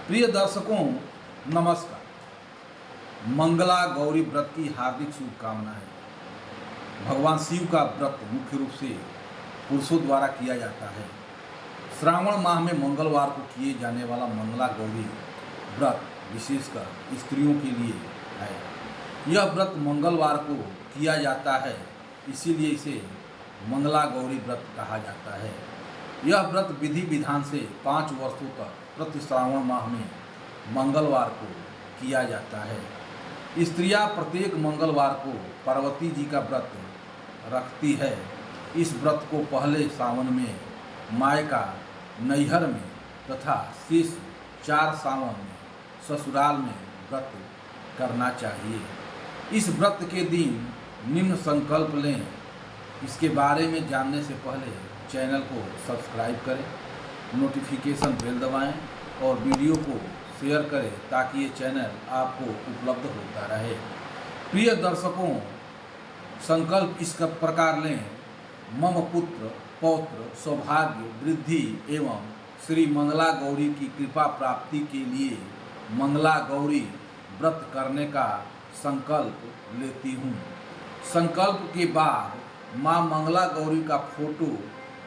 प्रिय दर्शकों, नमस्कार। मंगला गौरी व्रत की हार्दिक शुभकामनाएं। भगवान शिव का व्रत मुख्य रूप से पुरुषों द्वारा किया जाता है। श्रावण माह में मंगलवार को किए जाने वाला मंगला गौरी व्रत विशेषकर स्त्रियों के लिए है। यह व्रत मंगलवार को किया जाता है, इसीलिए इसे मंगला गौरी व्रत कहा जाता है। यह व्रत विधि विधान से 5 वर्षों तक प्रति श्रावण माह में मंगलवार को किया जाता है। स्त्रियां प्रत्येक मंगलवार को पार्वती जी का व्रत रखती है। इस व्रत को पहले सावन में मायका, नैहर में तथा शेष 4 सावन में ससुराल में व्रत करना चाहिए। इस व्रत के दिन निम्न संकल्प लें। इसके बारे में जानने से पहले चैनल को सब्सक्राइब करें, नोटिफिकेशन बेल दबाएं और वीडियो को शेयर करें ताकि ये चैनल आपको उपलब्ध होता रहे। प्रिय दर्शकों, संकल्प इस प्रकार लें। मम पुत्र पौत्र सौभाग्य वृद्धि एवं श्री मंगला गौरी की कृपा प्राप्ति के लिए मंगला गौरी व्रत करने का संकल्प लेती हूँ। संकल्प के बाद माँ मंगला गौरी का फोटो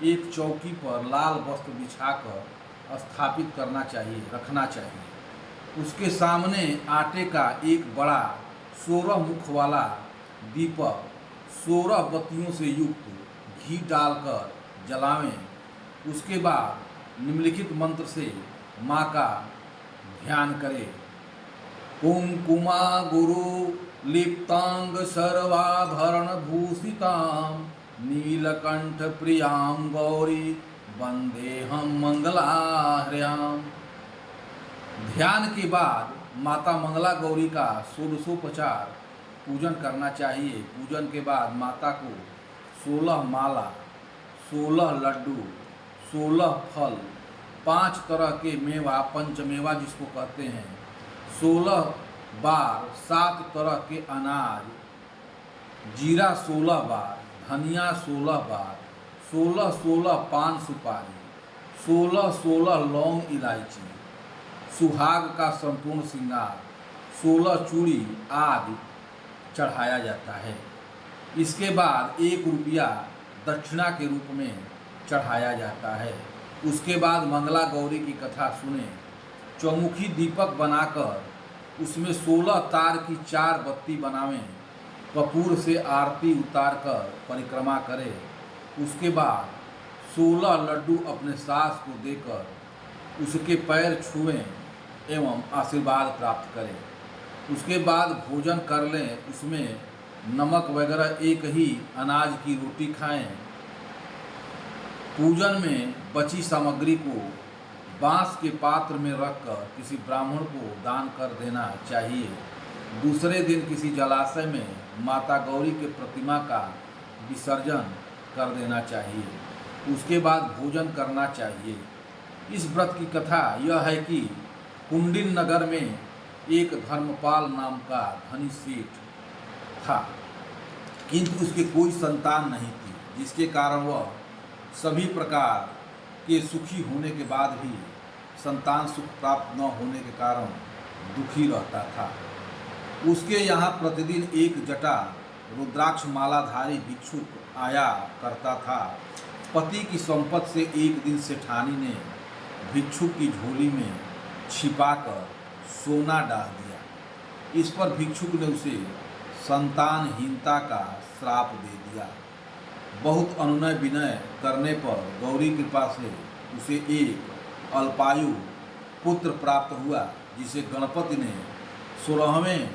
एक चौकी पर लाल वस्त्र बिछाकर स्थापित करना चाहिए, रखना चाहिए। उसके सामने आटे का एक बड़ा 16 मुख वाला दीपक 16 बत्तियों से युक्त घी डालकर जलावें। उसके बाद निम्नलिखित मंत्र से माँ का ध्यान करें। कुंकुमा गुरु लिप्तांग सर्वाभरण भूषितां नीलकंठ प्रियां गौरी वंदेहम मंगलाहृयाम। ध्यान के बाद माता मंगला गौरी का षोडशोपचार पूजन करना चाहिए। पूजन के बाद माता को 16 माला, 16 लड्डू, 16 फल, 5 तरह के मेवा, पंचमेवा जिसको कहते हैं, 16 बार 7 तरह के अनाज, जीरा 16 बार, धनिया 16 बार, 16 पान सुपारी, 16 लौंग इलायची, सुहाग का संपूर्ण श्रृंगार, 16 चूड़ी आदि चढ़ाया जाता है। इसके बाद 1 रुपया दक्षिणा के रूप में चढ़ाया जाता है। उसके बाद मंगला गौरी की कथा सुने। चौमुखी दीपक बनाकर उसमें 16 तार की 4 बत्ती बनावें। कपूर से आरती उतारकर परिक्रमा करें। उसके बाद 16 लड्डू अपने सास को देकर उसके पैर छुएं एवं आशीर्वाद प्राप्त करें। उसके बाद भोजन कर लें। उसमें नमक वगैरह एक ही अनाज की रोटी खाएं। पूजन में बची सामग्री को बांस के पात्र में रखकर किसी ब्राह्मण को दान कर देना चाहिए। दूसरे दिन किसी जलाशय में माता गौरी के प्रतिमा का विसर्जन कर देना चाहिए। उसके बाद भोजन करना चाहिए। इस व्रत की कथा यह है कि कुंडिन नगर में एक धर्मपाल नाम का धनी सेठ था, किंतु उसके कोई संतान नहीं थी, जिसके कारण वह सभी प्रकार के सुखी होने के बाद भी संतान सुख प्राप्त न होने के कारण दुखी रहता था। उसके यहाँ प्रतिदिन एक जटा रुद्राक्ष मालाधारी भिक्षुक आया करता था। पति की संपत्ति से एक दिन सेठानी ने भिक्षुक की झोली में छिपाकर सोना डाल दिया। इस पर भिक्षुक ने उसे संतानहीनता का श्राप दे दिया। बहुत अनुनय विनय करने पर गौरी कृपा से उसे एक अल्पायु पुत्र प्राप्त हुआ, जिसे गणपति ने 16वें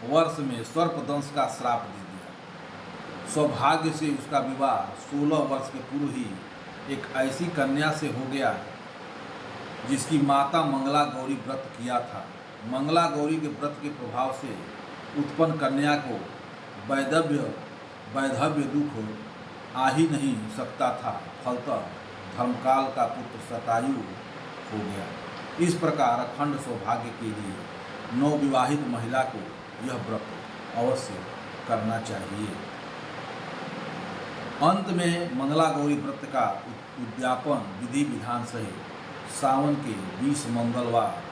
वर्ष में सर्पदंश का श्राप दे दिया। सौभाग्य से उसका विवाह 16 वर्ष के पूर्व ही एक ऐसी कन्या से हो गया जिसकी माता मंगला गौरी व्रत किया था। मंगला गौरी के व्रत के प्रभाव से उत्पन्न कन्या को वैधव्य दुख आ ही नहीं सकता था। फलतः धर्मकाल का पुत्र शतायु हो गया। इस प्रकार अखंड सौभाग्य के लिए नवविवाहित महिला को यह व्रत अवश्य करना चाहिए। अंत में मंगला गौरी व्रत का उद्यापन विधि विधान सहित सावन के 20 मंगलवार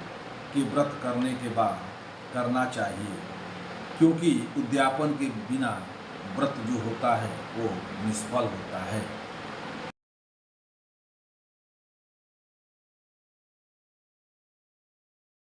कि व्रत करने के बाद करना चाहिए, क्योंकि उद्यापन के बिना व्रत जो होता है वो निष्फल होता है।